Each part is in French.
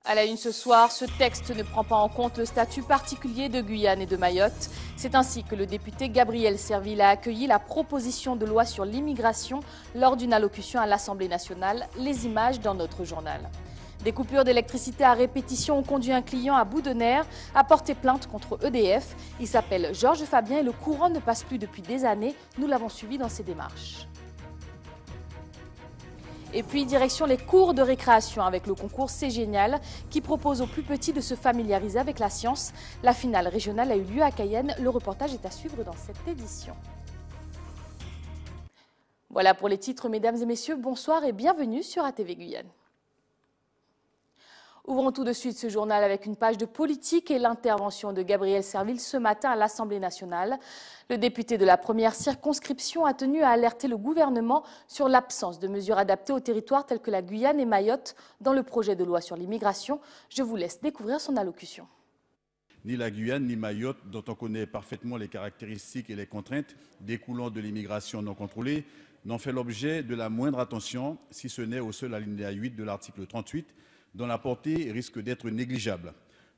À la une ce soir, ce texte ne prend pas en compte le statut particulier de Guyane et de Mayotte. C'est ainsi que le député Gabriel Serville a accueilli la proposition de loi sur l'immigration lors d'une allocution à l'Assemblée nationale. Les images dans notre journal. Des coupures d'électricité à répétition ont conduit un client à bout de nerfs à porter plainte contre EDF. Il s'appelle Georges Fabien et le courant ne passe plus depuis des années. Nous l'avons suivi dans ses démarches. Et puis, direction les cours de récréation avec le concours C'est Génial qui propose aux plus petits de se familiariser avec la science. La finale régionale a eu lieu à Cayenne. Le reportage est à suivre dans cette édition. Voilà pour les titres, mesdames et messieurs. Bonsoir et bienvenue sur ATV Guyane. Ouvrons tout de suite ce journal avec une page de politique et l'intervention de Gabriel Serville ce matin à l'Assemblée nationale. Le député de la première circonscription a tenu à alerter le gouvernement sur l'absence de mesures adaptées aux territoires tels que la Guyane et Mayotte dans le projet de loi sur l'immigration. Je vous laisse découvrir son allocution. Ni la Guyane ni Mayotte, dont on connaît parfaitement les caractéristiques et les contraintes découlant de l'immigration non contrôlée, n'ont fait l'objet de la moindre attention, si ce n'est au seul alinéa 8 de l'article 38, dont la portée risque d'être négligeable.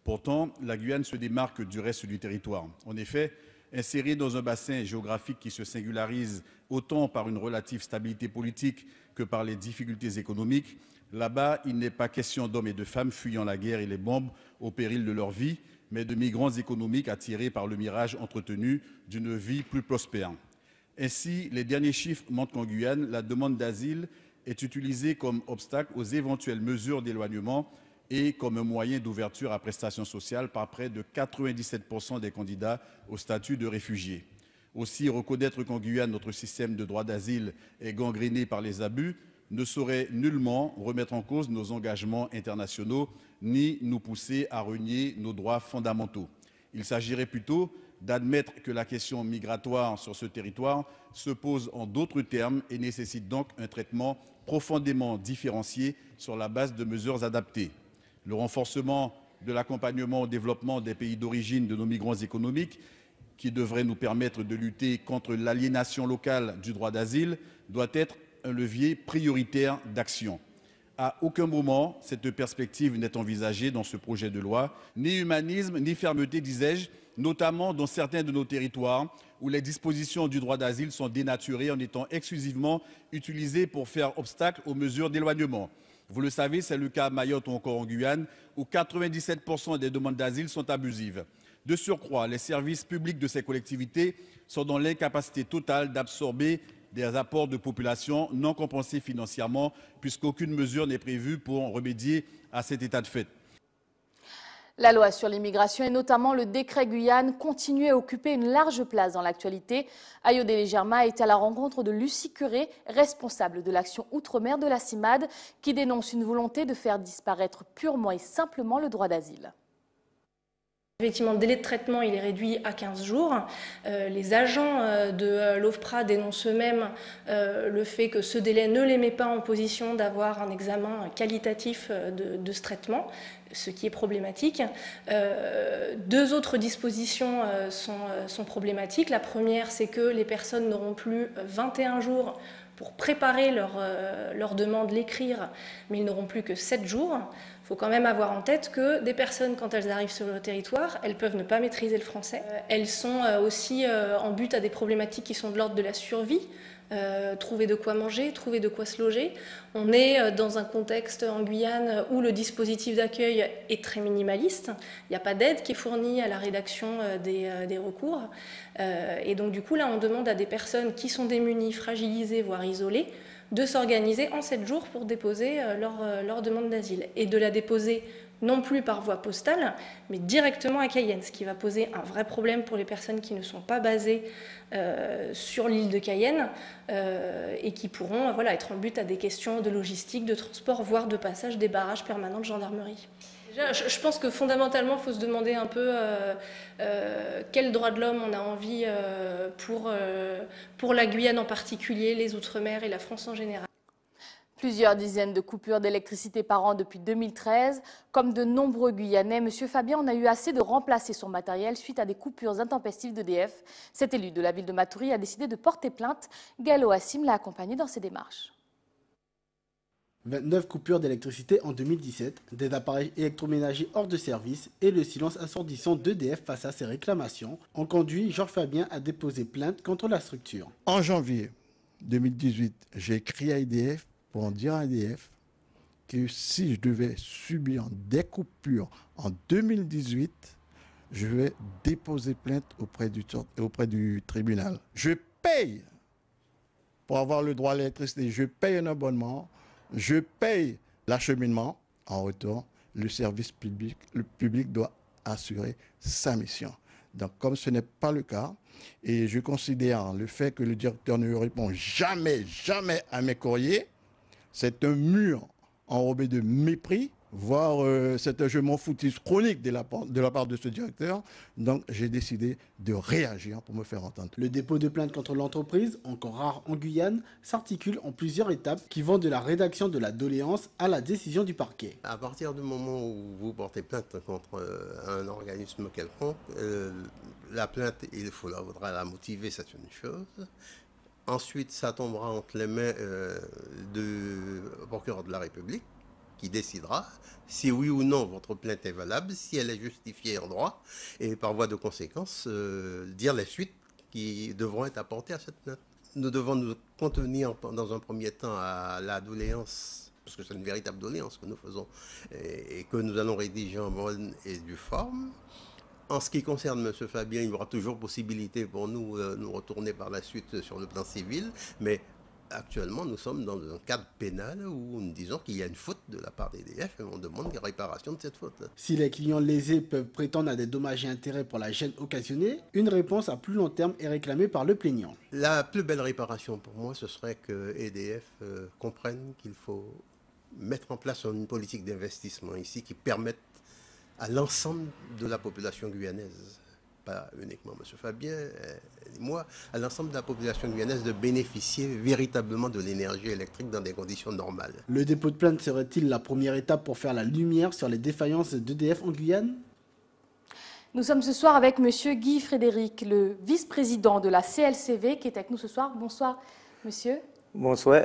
Pourtant, la Guyane se démarque du reste du territoire. En effet, insérée dans un bassin géographique qui se singularise autant par une relative stabilité politique que par les difficultés économiques, là-bas, il n'est pas question d'hommes et de femmes fuyant la guerre et les bombes au péril de leur vie, mais de migrants économiques attirés par le mirage entretenu d'une vie plus prospère. Ainsi, les derniers chiffres montrent qu'en Guyane, la demande d'asile est utilisée comme obstacle aux éventuelles mesures d'éloignement et comme un moyen d'ouverture à prestations sociales par près de 97% des candidats au statut de réfugié. Aussi, reconnaître qu'en Guyane, notre système de droit d'asile est gangréné par les abus ne saurait nullement remettre en cause nos engagements internationaux ni nous pousser à renier nos droits fondamentaux. Il s'agirait plutôt d'admettre que la question migratoire sur ce territoire se pose en d'autres termes et nécessite donc un traitement profondément différencié sur la base de mesures adaptées. Le renforcement de l'accompagnement au développement des pays d'origine de nos migrants économiques, qui devrait nous permettre de lutter contre l'aliénation locale du droit d'asile, doit être un levier prioritaire d'action. À aucun moment, cette perspective n'est envisagée dans ce projet de loi, ni humanisme, ni fermeté, disais-je, notamment dans certains de nos territoires où les dispositions du droit d'asile sont dénaturées en étant exclusivement utilisées pour faire obstacle aux mesures d'éloignement. Vous le savez, c'est le cas à Mayotte ou encore en Guyane, où 97% des demandes d'asile sont abusives. De surcroît, les services publics de ces collectivités sont dans l'incapacité totale d'absorber des apports de population non compensés financièrement, puisqu'aucune mesure n'est prévue pour remédier à cet état de fait. La loi sur l'immigration et notamment le décret Guyane continuent à occuper une large place dans l'actualité. Ayodele Germa est à la rencontre de Lucie Curé, responsable de l'action outre-mer de la CIMAD, qui dénonce une volonté de faire disparaître purement et simplement le droit d'asile. Effectivement, le délai de traitement il est réduit à 15 jours. Les agents de l'OFPRA dénoncent eux-mêmes le fait que ce délai ne les met pas en position d'avoir un examen qualitatif de ce traitement, ce qui est problématique. Deux autres dispositions sont problématiques. La première, c'est que les personnes n'auront plus 21 jours pour préparer leur demande, l'écrire, mais ils n'auront plus que 7 jours. Il faut quand même avoir en tête que des personnes, quand elles arrivent sur le territoire, elles peuvent ne pas maîtriser le français. Elles sont aussi en but à des problématiques qui sont de l'ordre de la survie. Trouver de quoi manger, trouver de quoi se loger. On est dans un contexte en Guyane où le dispositif d'accueil est très minimaliste. Il n'y a pas d'aide qui est fournie à la rédaction des recours. Et donc du coup, là, on demande à des personnes qui sont démunies, fragilisées, voire isolées, de s'organiser en 7 jours pour déposer leur demande d'asile. Et de la déposer non plus par voie postale, mais directement à Cayenne, ce qui va poser un vrai problème pour les personnes qui ne sont pas basées sur l'île de Cayenne et qui pourront être en but à des questions de logistique, de transport, voire de passage des barrages permanents de gendarmerie. Déjà, je pense que fondamentalement, il faut se demander un peu quel droit de l'homme on a envie pour la Guyane en particulier, les Outre-mer et la France en général. Plusieurs dizaines de coupures d'électricité par an depuis 2013. Comme de nombreux Guyanais, M. Fabien en a eu assez de remplacer son matériel suite à des coupures intempestives d'EDF. Cet élu de la ville de Matoury a décidé de porter plainte. Gallo Assim l'a accompagné dans ses démarches. 29 coupures d'électricité en 2017, des appareils électroménagers hors de service et le silence assourdissant d'EDF face à ces réclamations ont conduit Georges Fabien à déposer plainte contre la structure. En janvier 2018, j'ai écrit à EDF pour en dire à EDF que si je devais subir des coupures en 2018, je vais déposer plainte auprès du tribunal. Je paye pour avoir le droit à l'électricité, je paye un abonnement, je paye l'acheminement. En retour, le public doit assurer sa mission. Donc, comme ce n'est pas le cas, et je considère le fait que le directeur ne répond jamais à mes courriers, c'est un mur enrobé de mépris, voire c'est un je m'en foutisme chronique de la part de ce directeur. Donc, j'ai décidé de réagir pour me faire entendre. Le dépôt de plainte contre l'entreprise, encore rare en Guyane, s'articule en plusieurs étapes qui vont de la rédaction de la doléance à la décision du parquet. À partir du moment où vous portez plainte contre un organisme quelconque, la plainte, il faudra la motiver, c'est une chose. Ensuite, ça tombera entre les mains du procureur de la République, qui décidera si oui ou non votre plainte est valable, si elle est justifiée en droit, et par voie de conséquence, dire les suites qui devront être apportées à cette plainte. Nous devons nous contenir dans un premier temps à la doléance, parce que c'est une véritable doléance que nous faisons, et que nous allons rédiger en bonne et due forme. En ce qui concerne M. Fabien, il y aura toujours possibilité pour nous de nous retourner par la suite sur le plan civil, mais actuellement, nous sommes dans un cadre pénal où nous disons qu'il y a une faute de la part d'EDF et on demande la réparation de cette faute. Si les clients lésés peuvent prétendre à des dommages et intérêts pour la gêne occasionnée, une réponse à plus long terme est réclamée par le plaignant. La plus belle réparation pour moi, ce serait que EDF comprenne qu'il faut mettre en place une politique d'investissement ici qui permette à l'ensemble de la population guyanaise, pas uniquement M. Fabien et moi, à l'ensemble de la population guyanaise de bénéficier véritablement de l'énergie électrique dans des conditions normales. Le dépôt de plainte serait-il la première étape pour faire la lumière sur les défaillances d'EDF en Guyane? Nous sommes ce soir avec M. Guy Frédéric, le vice-président de la CLCV, qui est avec nous ce soir. Bonsoir, monsieur. Bonsoir.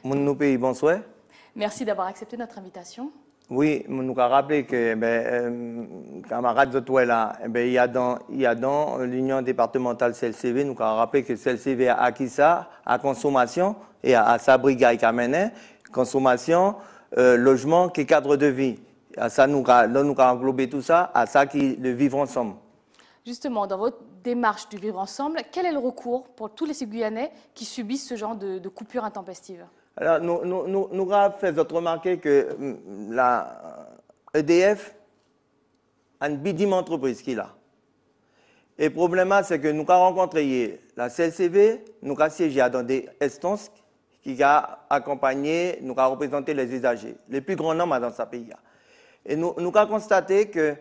Mon pays, bonsoir. Merci d'avoir accepté notre invitation. Oui, nous avons rappelé que, camarades de toi là, il y a dans l'union départementale CLCV, nous avons rappelé que CLCV a acquis ça à consommation et à sa brigade qui a mené, consommation, logement, qui cadre de vie. À ça, nous avons englobé tout ça, à ça qui le vivre ensemble. Justement, dans votre démarche du vivre ensemble, quel est le recours pour tous les Guyanais qui subissent ce genre de coupures intempestives? Alors, nous avons fait remarquer que la EDF a une bidime entreprise qu'il a. Et le problème, c'est que nous avons rencontré la CLCV, nous avons siégé dans des instances qui ont accompagné, nous avons représenté les usagers, les plus grands nombres dans ce pays. Et nous avons constaté que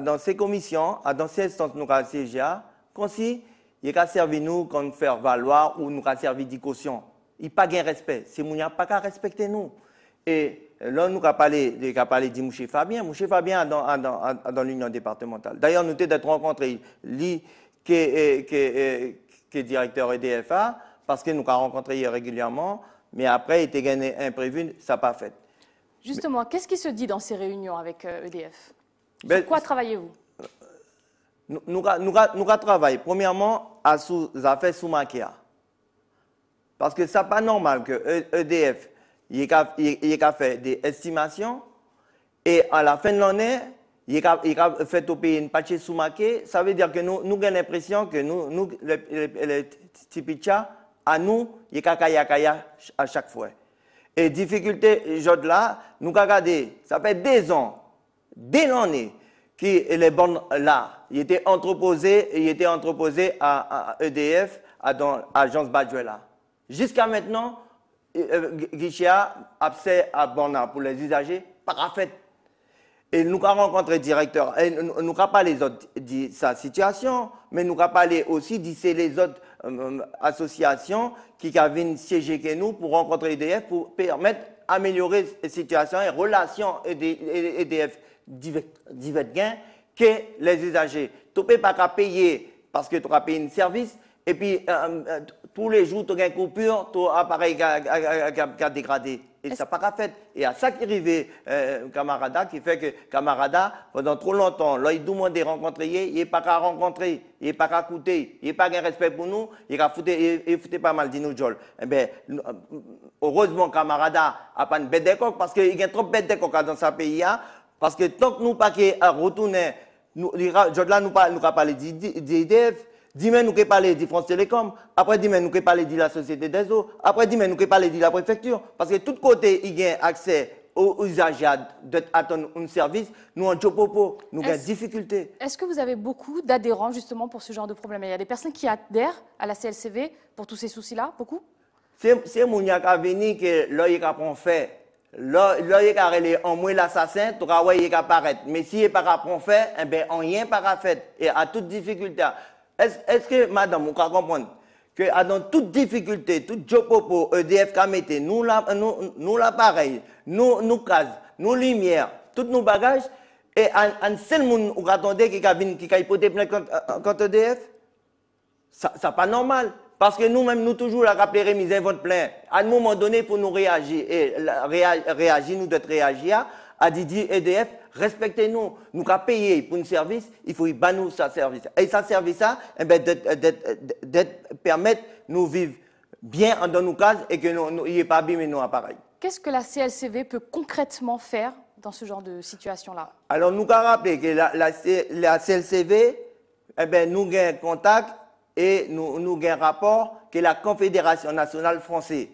dans ces commissions, dans ces instances, nous avons siégé, comme si il a servi nous comme faire valoir ou nous a servi de caution. Il n'y a pas de respect. C'est nous n'avons pas qu'à respecter nous. Et là, nous avons parlé de M. Fabien. M. Fabien dans l'union départementale. D'ailleurs, nous avons rencontré lui qui est directeur EDFA parce que nous avons rencontré régulièrement. Mais après, il était gagné imprévu, ça n'a pas fait. Justement, qu'est-ce qui se dit dans ces réunions avec EDF? Sur quoi travaillez-vous? Nous avons travaillé premièrement à sous affaires sous maquia. Parce que ce n'est pas normal que EDF ait fait des estimations et à la fin de l'année, il a fait au pays une patche sous maquia. Ça veut dire que nous avons l'impression que nous les tipicha, à nous, il y a kaya à chaque fois. Et difficulté, là, nous avons regardé, ça fait 2 ans, dès l'année, que les bornes là, il était entreposé à EDF, à l'agence Badjuela. Jusqu'à maintenant, guichet a fait à borne pour les usagers, pas fait. Et nous avons rencontré le directeur, et nous n'avons pas parlé de sa situation, mais nous avons parlé aussi de les autres associations qui avaient siégé avec nous pour rencontrer EDF, pour permettre d'améliorer la situation et relations EDF divers gains que les usagers. Tu ne peux pas payer parce que tu as payé un service, et puis tous les jours, tu as une coupure, ton appareil qui a dégradé. Et ça n'a pas fait. Et à ça qui arrivait, Camarada, qui fait que Camarada, pendant trop longtemps, là, il demande de rencontrer, il n'est pas qu'à rencontrer, il n'est pas qu'à écouter, il n'est pas qu'un respect pour nous, il foutait pas mal de nous, Jol. Eh bien, heureusement, Camarada n'a pas une bête de coq, parce qu'il y a trop de bêtes de coq dans ce pays, parce que tant que nous pas retourner, Jol nous pas parler d'IDF, demain, nous pouvons parler de France Télécom. Après, demain, nous pouvons parler de la Société des eaux. Après, demain, nous pouvons parler de la préfecture. Parce que de tous côtés, il y a accès aux usagers d'attendre un service. Nous, en Tchopopo, nous avons des difficultés. Est-ce que vous avez beaucoup d'adhérents, justement, pour ce genre de problème? Il y a des personnes qui adhèrent à la CLCV pour tous ces soucis-là? Beaucoup? C'est mon qui a venu que là, il a fait. Là, il a relé en moins l'assassin, tu vas voir, il a apparaître. Mais s'il n'est pas fait, eh bien, on n'y est pas fait. Et à toute difficulté. Est-ce que, madame, vous comprenez que dans toute difficulté, tout Jopopo, EDF, Kamete, nous l'appareil, nous cases, nous lumières, tous nos bagages, et un seul monde qui attendait qui a hypothèque contre EDF, ça n'est pas normal. Parce que nous-mêmes, nous toujours la rappeler remise votre plein. À un moment donné, il faut nous réagir. Et réagir, nous devons réagir à Didier EDF. Respectez-nous. Nous avons payé pour un service, il faut y nous ce service. Et ce service-là, permettre nous vivre bien dans nos cases et que nous n'ayons pas abîmé nos appareils. Qu'est-ce que la CLCV peut concrètement faire dans ce genre de situation-là? Alors, nous avons rappelé que la CLCV, nous avons contact et nous avons un rapport que la Confédération nationale française.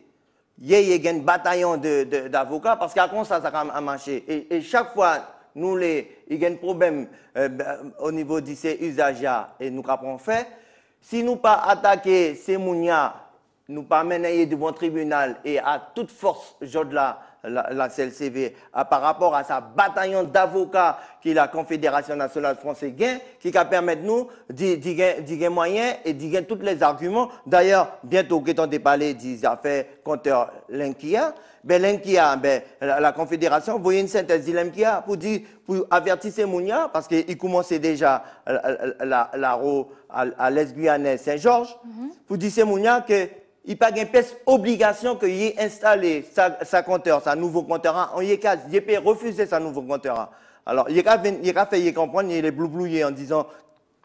Il y a un bataillon d'avocats parce qu'à quoi ça a marché. Et chaque fois, il y a un problème au niveau de ces usagers et nous avons fait. Si nous pas attaquer ces mounia, nous pas mener devant le tribunal et à toute force, la CLCV, par rapport à sa bataillon d'avocats qui la Confédération nationale française gagne, qui va permettre nous d'y gagner moyens et d'y gagner tous les arguments. D'ailleurs, bientôt, quand on parler des affaires contre l'Inkia, la Confédération voyait une synthèse de l'Inkia pour avertir ces mounia, parce qu'il commençait déjà la roue à l'Est Guyanais Saint-Georges, pour dire ces mounia que il n'y a pas une obligation qu'il ait installé sa compteur, sa nouveau compteur. Il peut refuser sa nouveau compteur. Alors, il a fait comprendre, il est bloublouillé en disant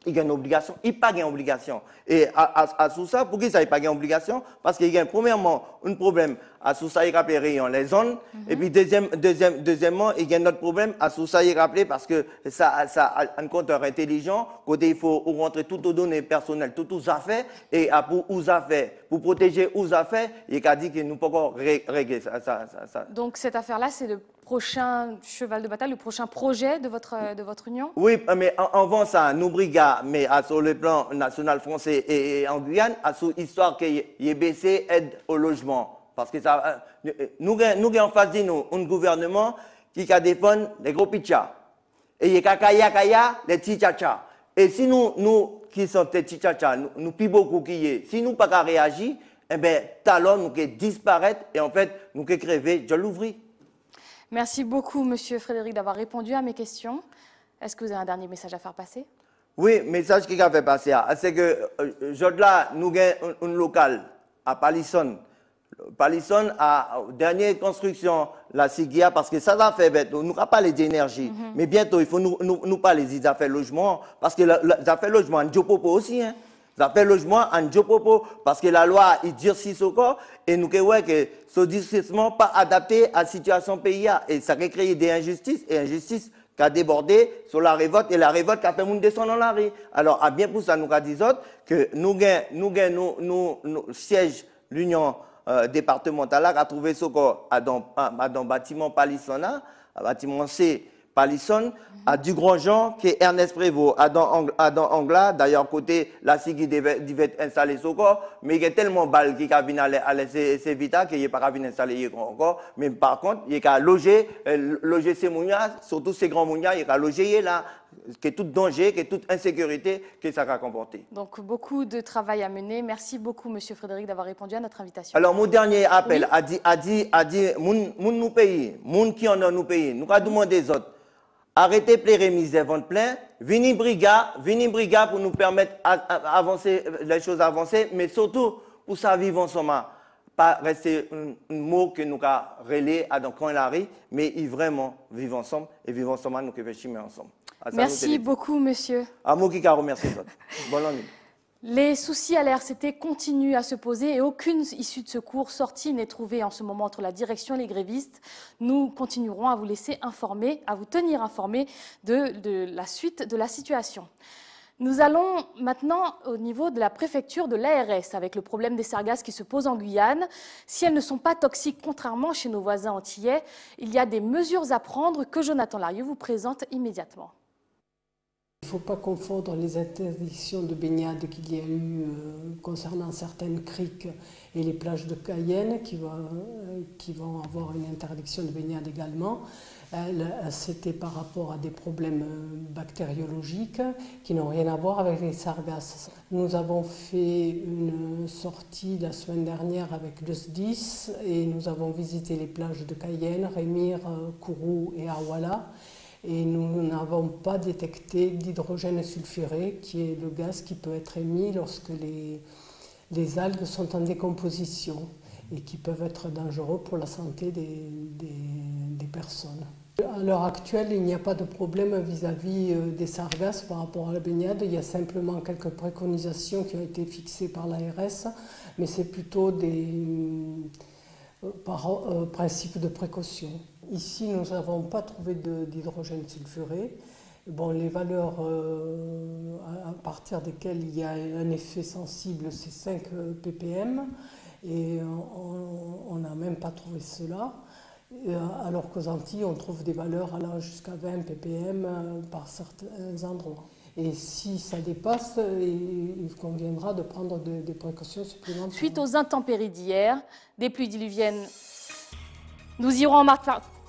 il y a une obligation. Il n'y a pas une obligation. Et à sous ça, pourquoi ça n'y a pas une obligation? Parce qu'il y a premièrement un problème à sous ça, il y a les zones. Et puis deuxièmement, il y a un autre problème à sous ça, il y a parce que ça a un compteur intelligent. Côté, il faut rentrer toutes les données personnelles, toutes les affaires. Et pour protéger les affaires, il a dit que nous ne pouvons pas régler ça. Donc cette affaire-là, c'est le prochain cheval de bataille, le prochain projet de votre union? Oui, mais avant ça, nous brigades, mais sur le plan national français et en Guyane, à sous histoire qu'il y ait baissé aide au logement. Parce que ça, nous avons en face de nous un gouvernement qui a défendu les gros pitchas. Et il y a kaya, les petits tchatcha. Et si nous qui sommes des petits tchatcha, nous plus beaucoup qui y est, si nous pas réagir, eh bien, talons nous qui disparaître et en fait, nous qui crever, je l'ouvre. Merci beaucoup, Monsieur Frédéric, d'avoir répondu à mes questions. Est-ce que vous avez un dernier message à faire passer? Oui, message qui a fait passer, c'est que là, nous avons un local à Palisson. Palisson a dernière construction la Sigia parce que ça va faire bête. Nous n'avons pas les énergies, mais bientôt il faut nous parler des affaires logement parce que les affaires logement en Djopopo aussi. Les affaires logement en Djopopo parce que la loi il durcit encore et nous voyons que ce durcissement pas adapté à la situation pays et ça va créer des injustices et injustices qui a débordé sur la révolte et la révolte qui a fait monde descendre dans la rue. Alors à bien pour ça nous a dit que nous siège l'union départementale a trouvé ce corps dans bâtiment Palisson, bâtiment C Palisson, à du Grand Jean qui est Ernest Prévost, à dans Angla, d'ailleurs côté la SIGI devait installer ce corps, mais il y a tellement de balles qui a venu à laisser ses vita qu'il n'est pas venu installer encore, mais par contre il a logé ces mounia, surtout ces grands mounia, il a logé là, que tout danger, que toute insécurité que ça va comporter. Donc beaucoup de travail à mener. Merci beaucoup, Monsieur Frédéric, d'avoir répondu à notre invitation. Alors mon dernier appel a dit, nous pays, monde qui en a nous pays, nous avons demandé des autres, arrêtez de remise votre plein Vini Briga pour nous permettre d'avancer, les choses avancer, mais surtout pour ça vivre ensemble. Pas rester un mot que nous avons relé à quand il arrive, mais vraiment vivre ensemble et vivre ensemble, nous réfléchir ensemble. Merci beaucoup, monsieur. Amour qui remercie. Bonne nuit. Les soucis à la RCT continuent à se poser et aucune issue de secours sortie n'est trouvée en ce moment entre la direction et les grévistes. Nous continuerons à vous laisser informer, à vous tenir informés de la suite de la situation. Nous allons maintenant au niveau de la préfecture de l'ARS avec le problème des sargasses qui se pose en Guyane. Si elles ne sont pas toxiques, contrairement chez nos voisins antillais, il y a des mesures à prendre que Jonathan Larieux vous présente immédiatement. Il ne faut pas confondre les interdictions de baignade qu'il y a eu concernant certaines criques et les plages de Cayenne qui vont avoir une interdiction de baignade également. C'était par rapport à des problèmes bactériologiques qui n'ont rien à voir avec les sargasses. Nous avons fait une sortie la semaine dernière avec le SDIS et nous avons visité les plages de Cayenne, Rémire, Kourou et Awala. Et nous n'avons pas détecté d'hydrogène sulfuré, qui est le gaz qui peut être émis lorsque les algues sont en décomposition et qui peuvent être dangereux pour la santé des personnes. À l'heure actuelle, il n'y a pas de problème vis-à-vis des sargasses par rapport à la baignade. Il y a simplement quelques préconisations qui ont été fixées par l'ARS, mais c'est plutôt des principes de précaution. Ici, nous n'avons pas trouvé d'hydrogène sulfuré. Bon, les valeurs à partir desquelles il y a un effet sensible, c'est 5 ppm. Et on n'a même pas trouvé cela. Alors qu'aux Antilles, on trouve des valeurs allant jusqu'à 20 ppm par certains endroits. Et si ça dépasse, il conviendra de prendre des précautions supplémentaires. Suite aux intempéries d'hier, des pluies diluviennes, nous irons en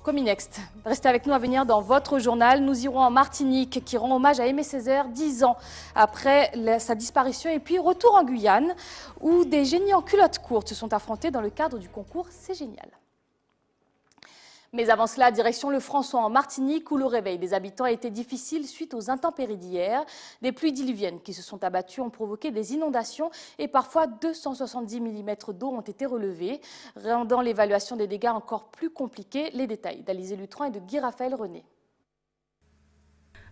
Cominext. Restez avec nous à venir dans votre journal. Nous irons en Martinique qui rend hommage à Aimé Césaire 10 ans après sa disparition. Et puis retour en Guyane où des génies en culottes courtes se sont affrontés dans le cadre du concours C'est génial. Mais avant cela, direction le François en Martinique où le réveil des habitants a été difficile suite aux intempéries d'hier. Des pluies diluviennes qui se sont abattues ont provoqué des inondations et parfois 270 mm d'eau ont été relevés, rendant l'évaluation des dégâts encore plus compliquée. Les détails d'Alizé Lutran et de Guy-Raphaël René.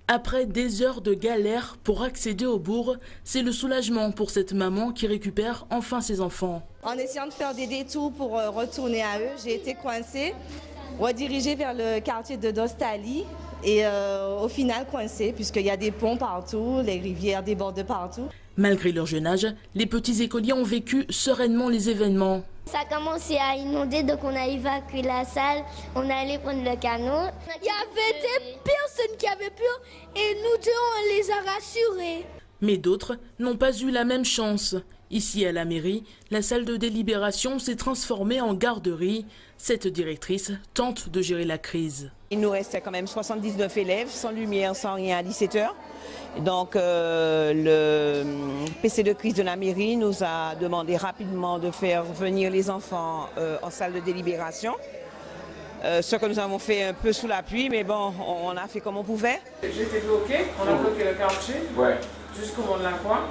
Après des heures de galère pour accéder au bourg, c'est le soulagement pour cette maman qui récupère enfin ses enfants. En essayant de faire des détours pour retourner à eux, j'ai été coincée, redirigée vers le quartier de Dostali et au final coincée puisqu'il y a des ponts partout, les rivières débordent de partout. Malgré leur jeune âge, les petits écoliers ont vécu sereinement les événements. Ça a commencé à inonder, donc on a évacué la salle, on est allé prendre le canot. Il y avait des personnes qui avaient peur et nous deux, on les a rassurés. Mais d'autres n'ont pas eu la même chance. Ici à la mairie, la salle de délibération s'est transformée en garderie. Cette directrice tente de gérer la crise. Il nous restait quand même 79 élèves, sans lumière, sans rien à 17h. Donc le PC de crise de la mairie nous a demandé rapidement de faire venir les enfants en salle de délibération. Ce que nous avons fait un peu sous la pluie, mais bon, on a fait comme on pouvait. J'étais bloqué, on a bloqué le quartier jusqu'au moment de la croix.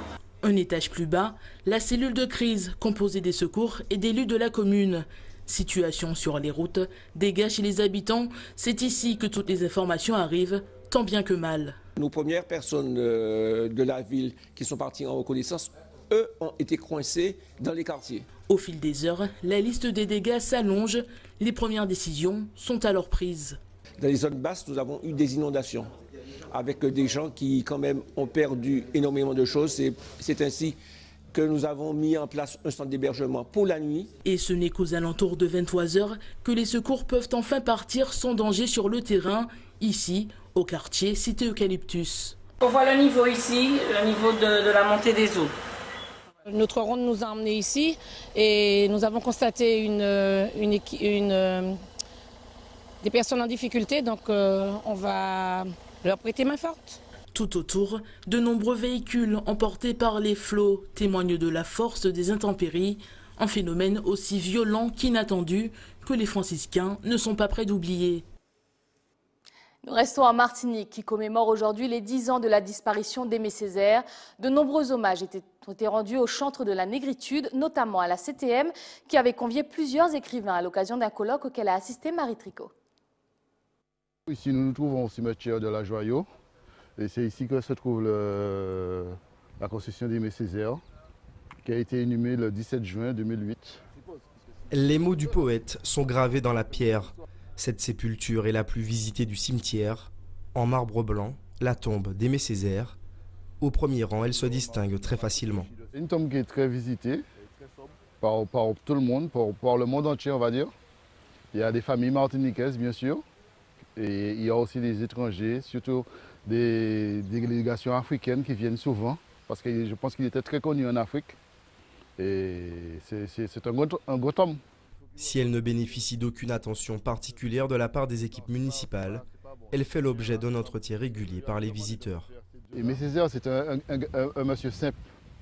Un étage plus bas, la cellule de crise composée des secours et d'élus de la commune. Situation sur les routes, dégâts chez les habitants, c'est ici que toutes les informations arrivent, tant bien que mal. Nos premières personnes de la ville qui sont parties en reconnaissance, eux, ont été coincés dans les quartiers. Au fil des heures, la liste des dégâts s'allonge. Les premières décisions sont alors prises. Dans les zones basses, nous avons eu des inondations avec des gens qui, quand même, ont perdu énormément de choses. C'est ainsi que nous avons mis en place un centre d'hébergement pour la nuit. Et ce n'est qu'aux alentours de 23h que les secours peuvent enfin partir sans danger sur le terrain, ici, au quartier Cité Eucalyptus. On voit le niveau ici, le niveau de la montée des eaux. Notre ronde nous a emmenés ici et nous avons constaté des personnes en difficulté, donc on va leur prêter main forte. Tout autour, de nombreux véhicules emportés par les flots témoignent de la force des intempéries, un phénomène aussi violent qu'inattendu que les franciscains ne sont pas prêts d'oublier. Nous restons en Martinique qui commémore aujourd'hui les 10 ans de la disparition d'Aimé Césaire. De nombreux hommages ont été rendus au chantre de la négritude, notamment à la CTM, qui avait convié plusieurs écrivains à l'occasion d'un colloque auquel a assisté Marie Tricot. Ici, nous nous trouvons au cimetière de la Joyau, et c'est ici que se trouve la construction d'Aimé Césaire, qui a été inhumée le 17 juin 2008. Les mots du poète sont gravés dans la pierre. Cette sépulture est la plus visitée du cimetière. En marbre blanc, la tombe d'Aimé Césaire. Au premier rang, elle se distingue très facilement. C'est une tombe qui est très visitée par tout le monde, par le monde entier, on va dire. Il y a des familles martiniquaises, bien sûr, et il y a aussi des étrangers, surtout des délégations africaines qui viennent souvent, parce que je pense qu'il était très connu en Afrique. Et c'est un gros homme. Si elle ne bénéficie d'aucune attention particulière de la part des équipes municipales, elle fait l'objet d'un entretien régulier par les visiteurs. Aimé Césaire, c'est un monsieur simple.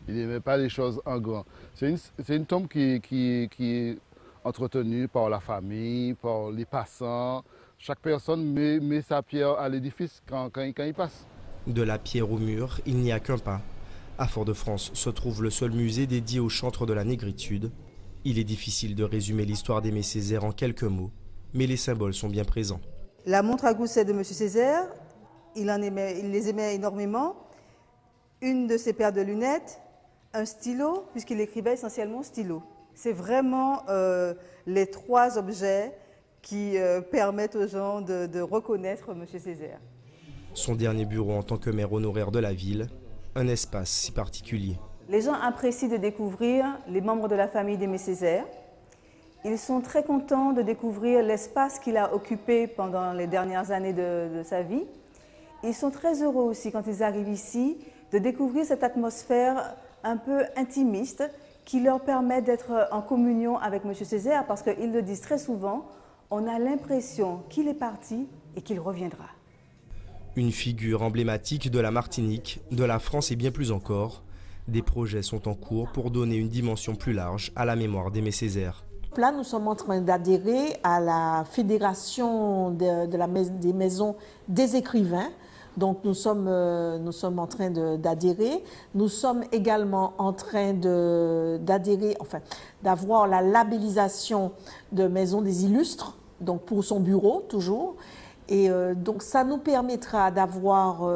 Il n'aimait pas les choses en grand. C'est une tombe qui est entretenue par la famille, par les passants. Chaque personne met sa pierre à l'édifice quand il passe. De la pierre au mur, il n'y a qu'un pas. À Fort-de-France se trouve le seul musée dédié au chantre de la négritude. Il est difficile de résumer l'histoire d'Aimé Césaire en quelques mots, mais les symboles sont bien présents. La montre à gousset de M. Césaire, il les aimait énormément. Une de ses paires de lunettes, un stylo, puisqu'il écrivait essentiellement stylo. C'est vraiment les trois objets qui permettent aux gens de reconnaître M. Césaire. Son dernier bureau en tant que maire honoraire de la ville, un espace si particulier. Les gens apprécient de découvrir les membres de la famille d'Aimé Césaire. Ils sont très contents de découvrir l'espace qu'il a occupé pendant les dernières années de sa vie. Ils sont très heureux aussi, quand ils arrivent ici, de découvrir cette atmosphère un peu intimiste qui leur permet d'être en communion avec M. Césaire, parce qu'ils le disent très souvent, on a l'impression qu'il est parti et qu'il reviendra. Une figure emblématique de la Martinique, de la France et bien plus encore. Des projets sont en cours pour donner une dimension plus large à la mémoire d'Aimé Césaire. Là, nous sommes en train d'adhérer à la fédération des maisons des écrivains. Donc nous sommes en train d'adhérer. Nous sommes également en train d'adhérer, d'avoir la labellisation de Maison des Illustres, donc pour son bureau toujours. Et donc ça nous permettra d'avoir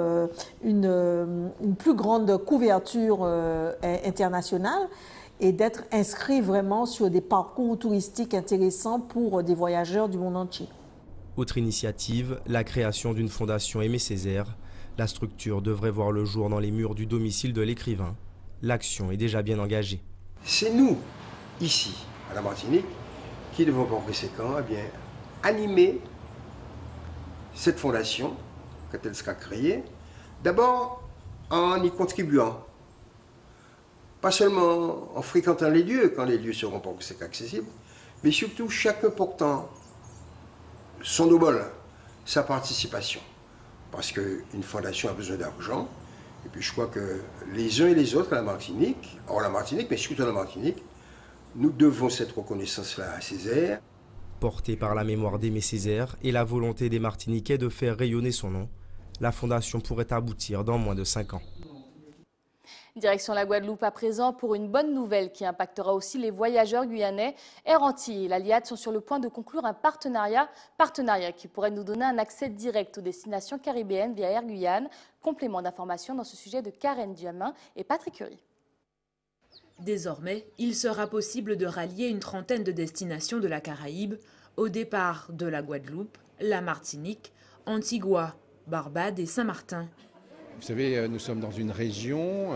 une plus grande couverture internationale et d'être inscrit vraiment sur des parcours touristiques intéressants pour des voyageurs du monde entier. Autre initiative, la création d'une fondation Aimé Césaire. La structure devrait voir le jour dans les murs du domicile de l'écrivain. L'action est déjà bien engagée. C'est nous, ici, à la Martinique, qui devons par conséquent animer cette fondation, quand elle sera créée, d'abord en y contribuant. Pas seulement en fréquentant les lieux, quand les lieux seront par conséquent accessibles, mais surtout chacun portant son obol, sa participation. Parce qu'une fondation a besoin d'argent, et puis je crois que les uns et les autres à la Martinique, hors la Martinique, mais surtout à la Martinique, nous devons cette reconnaissance-là à Césaire. Portée par la mémoire d'Aimé Césaire et la volonté des Martiniquais de faire rayonner son nom, la fondation pourrait aboutir dans moins de 5 ans. Direction la Guadeloupe à présent pour une bonne nouvelle qui impactera aussi les voyageurs guyanais. Air Antilles et l'Aliade sont sur le point de conclure un partenariat qui pourrait nous donner un accès direct aux destinations caribéennes via Air Guyane. Complément d'information dans ce sujet de Karen Diamin et Patrick Curie. Désormais, il sera possible de rallier une trentaine de destinations de la Caraïbe au départ de la Guadeloupe, la Martinique, Antigua, Barbade et Saint-Martin. Vous savez, nous sommes dans une région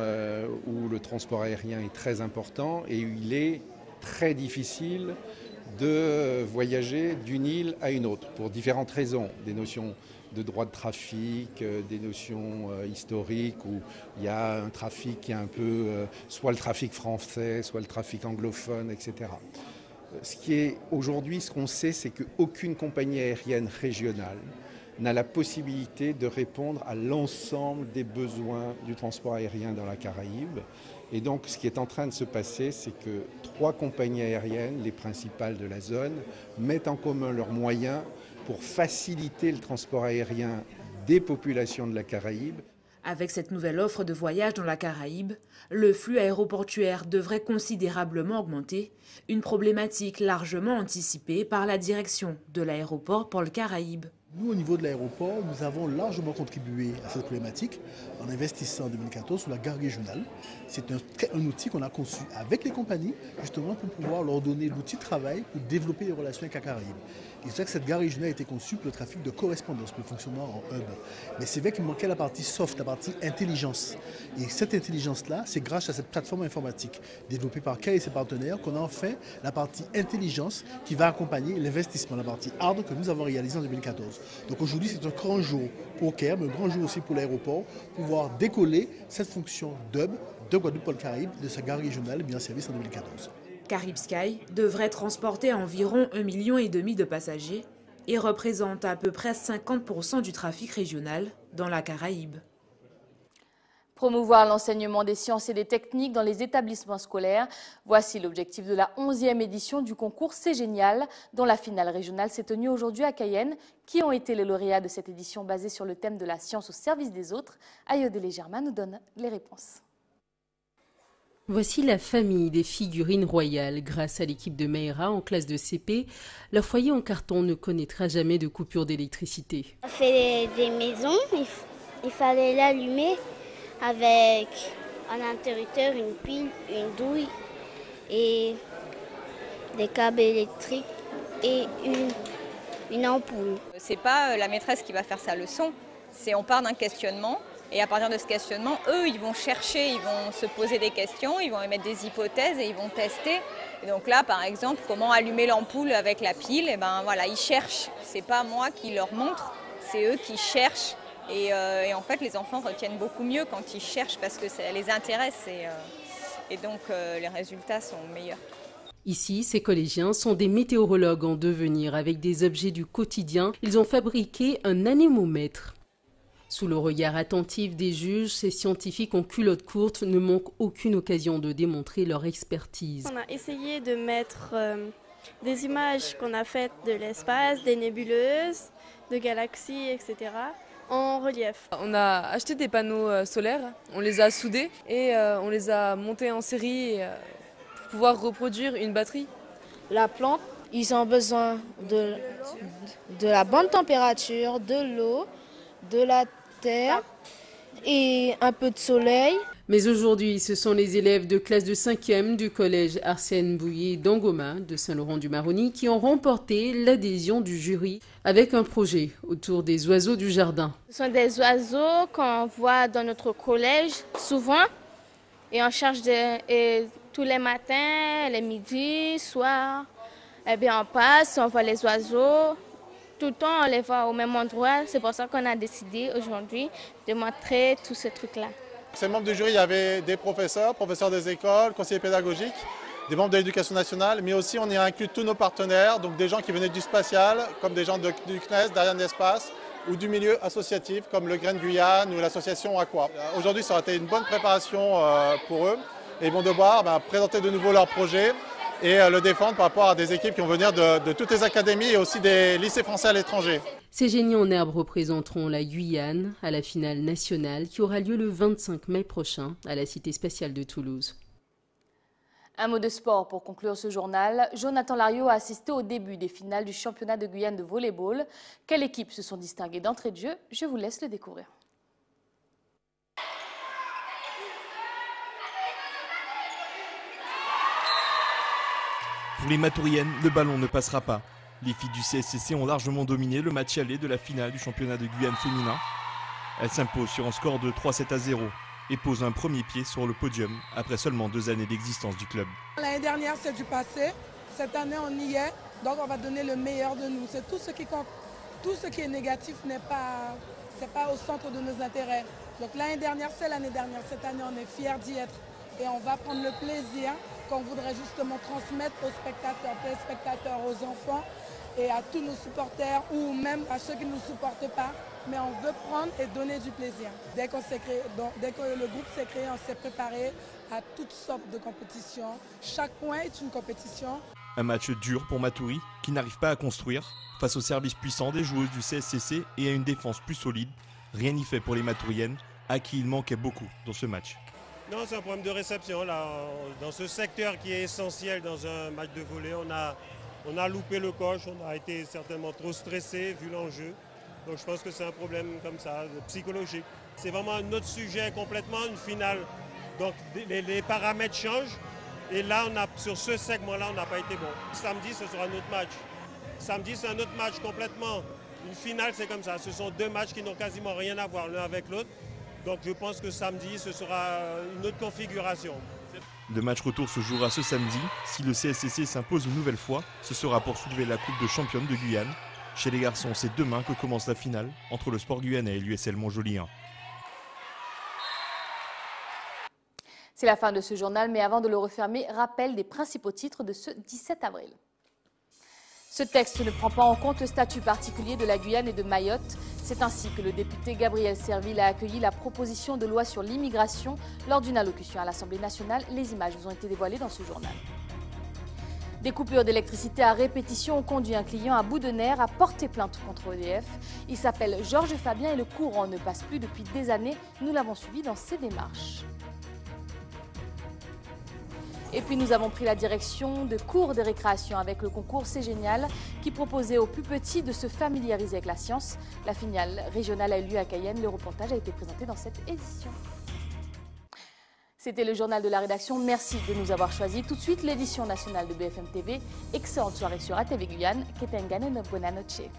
où le transport aérien est très important et où il est très difficile de voyager d'une île à une autre pour différentes raisons. Des notions de droit de trafic, des notions historiques où il y a un trafic qui est un peu soit le trafic français, soit le trafic anglophone, etc. Ce qui est aujourd'hui, ce qu'on sait, c'est qu'aucune compagnie aérienne régionale n'a la possibilité de répondre à l'ensemble des besoins du transport aérien dans la Caraïbe. Et donc, ce qui est en train de se passer, c'est que 3 compagnies aériennes, les principales de la zone, mettent en commun leurs moyens pour faciliter le transport aérien des populations de la Caraïbe. Avec cette nouvelle offre de voyage dans la Caraïbe, le flux aéroportuaire devrait considérablement augmenter, une problématique largement anticipée par la direction de l'aéroport Paul Caraïbes. Nous, au niveau de l'aéroport, nous avons largement contribué à cette problématique en investissant en 2014 sur la gare régionale. C'est un outil qu'on a conçu avec les compagnies, justement pour pouvoir leur donner l'outil de travail pour développer les relations avec la Caraïbe. Et c'est vrai que cette gare régionale a été conçue pour le trafic de correspondance, pour le fonctionnement en hub. Mais c'est vrai qu'il manquait la partie soft, la partie intelligence. Et cette intelligence-là, c'est grâce à cette plateforme informatique développée par CAI et ses partenaires qu'on a enfin la partie intelligence qui va accompagner l'investissement, la partie hard que nous avons réalisé en 2014. Donc aujourd'hui, c'est un grand jour pour CAI, mais un grand jour aussi pour l'aéroport, pour pouvoir décoller cette fonction d'hub de Guadeloupe-Paul Caraïbes de sa gare régionale mis en service en 2014. Carib Sky devrait transporter environ 1,5 million de passagers et représente à peu près 50% du trafic régional dans la Caraïbe. Promouvoir l'enseignement des sciences et des techniques dans les établissements scolaires. Voici l'objectif de la 11e édition du concours C'est Génial, dont la finale régionale s'est tenue aujourd'hui à Cayenne. Qui ont été les lauréats de cette édition basée sur le thème de la science au service des autres? Ayodele Germain nous donne les réponses. Voici la famille des figurines royales. Grâce à l'équipe de Meira en classe de CP, leur foyer en carton ne connaîtra jamais de coupure d'électricité. On fait des maisons, il fallait l'allumer avec un interrupteur, une pile, une douille et des câbles électriques et une ampoule. C'est pas la maîtresse qui va faire sa leçon, on part d'un questionnement. Et à partir de ce questionnement, eux, ils vont chercher, ils vont se poser des questions, ils vont émettre des hypothèses et ils vont tester. Et donc là, par exemple, comment allumer l'ampoule avec la pile, et ben voilà, ils cherchent. C'est pas moi qui leur montre, c'est eux qui cherchent. Et en fait, les enfants retiennent beaucoup mieux quand ils cherchent parce que ça les intéresse et donc les résultats sont meilleurs. Ici, ces collégiens sont des météorologues en devenir avec des objets du quotidien. Ils ont fabriqué un anémomètre. Sous le regard attentif des juges, ces scientifiques en culotte courte ne manquent aucune occasion de démontrer leur expertise. On a essayé de mettre des images qu'on a faites de l'espace, des nébuleuses, de galaxies, etc. en relief. On a acheté des panneaux solaires, on les a soudés et on les a montés en série pour pouvoir reproduire une batterie. La plante, ils ont besoin de la bonne température, de l'eau, de la terre et un peu de soleil. Mais aujourd'hui, ce sont les élèves de classe de 5e du collège Arsène Bouillet d'Angoma de Saint-Laurent-du-Maroni qui ont remporté l'adhésion du jury avec un projet autour des oiseaux du jardin. Ce sont des oiseaux qu'on voit dans notre collège souvent et on cherche tous les matins, les midis, soirs. Eh bien, on passe, on voit les oiseaux. Tout le temps, on les voit au même endroit. C'est pour ça qu'on a décidé aujourd'hui de montrer tous ces trucs-là. Ces membres du jury, il y avait des professeurs des écoles, conseillers pédagogiques, des membres de l'éducation nationale, mais aussi on y a inclus tous nos partenaires, donc des gens qui venaient du spatial, comme des gens du CNES, d'Ariane d'Espace, ou du milieu associatif, comme le Grain de Guyane ou l'association Aqua. Aujourd'hui, ça a été une bonne préparation pour eux, et ils vont devoir présenter de nouveau leur projet et le défendre par rapport à des équipes qui vont venir de toutes les académies et aussi des lycées français à l'étranger. Ces génies en herbe représenteront la Guyane à la finale nationale qui aura lieu le 25 mai prochain à la Cité spatiale de Toulouse. Un mot de sport pour conclure ce journal. Jonathan Lariot a assisté au début des finales du championnat de Guyane de volleyball. Quelles équipes se sont distinguées d'entrée de jeu? Je vous laisse le découvrir. Pour les Matouriennes, le ballon ne passera pas. Les filles du CSCC ont largement dominé le match aller de la finale du championnat de Guyane féminin. Elles s'imposent sur un score de 3-7-0 et posent un premier pied sur le podium après seulement 2 années d'existence du club. L'année dernière, c'est du passé. Cette année, on y est. Donc, on va donner le meilleur de nous. C'est tout ce qui compte. Tout ce qui est négatif n'est pas au centre de nos intérêts. Donc, l'année dernière, c'est l'année dernière. Cette année, on est fiers d'y être. Et on va prendre le plaisir qu'on voudrait justement transmettre aux spectateurs, téléspectateurs, aux enfants et à tous nos supporters ou même à ceux qui ne nous supportent pas. Mais on veut prendre et donner du plaisir. Dès que le groupe s'est créé, on s'est préparé à toutes sortes de compétitions. Chaque point est une compétition. Un match dur pour Maturi, qui n'arrive pas à construire. Face au service puissant des joueuses du CSCC et à une défense plus solide, rien n'y fait pour les Matouriennes, à qui il manquait beaucoup dans ce match. Non, c'est un problème de réception. Là, dans ce secteur qui est essentiel dans un match de volley, on a loupé le coche, on a été certainement trop stressé vu l'enjeu. Donc je pense que c'est un problème comme ça, psychologique. C'est vraiment un autre sujet complètement, une finale. Donc les paramètres changent. Et là, sur ce segment-là, on n'a pas été bon. Samedi, ce sera un autre match. Samedi, c'est un autre match complètement. Une finale, c'est comme ça. Ce sont deux matchs qui n'ont quasiment rien à voir l'un avec l'autre. Donc je pense que samedi, ce sera une autre configuration. Le match retour se jouera ce samedi. Si le CSCC s'impose une nouvelle fois, ce sera pour soulever la Coupe de championne de Guyane. Chez les garçons, c'est demain que commence la finale entre le Sport Guyanais et l'USL Montjoly 1. C'est la fin de ce journal, mais avant de le refermer, rappel des principaux titres de ce 17 avril. Ce texte ne prend pas en compte le statut particulier de la Guyane et de Mayotte. C'est ainsi que le député Gabriel Serville a accueilli la proposition de loi sur l'immigration lors d'une allocution à l'Assemblée nationale. Les images vous ont été dévoilées dans ce journal. Des coupures d'électricité à répétition ont conduit un client à bout de nerfs à porter plainte contre EDF. Il s'appelle Georges Fabien et le courant ne passe plus depuis des années. Nous l'avons suivi dans ses démarches. Et puis nous avons pris la direction de cours de récréation avec le concours C'est Génial qui proposait aux plus petits de se familiariser avec la science. La finale régionale a eu lieu à Cayenne. Le reportage a été présenté dans cette édition. C'était le journal de la rédaction. Merci de nous avoir choisis. Tout de suite, l'édition nationale de BFM TV. Excellente soirée sur ATV Guyane. Que tengan una buena noche.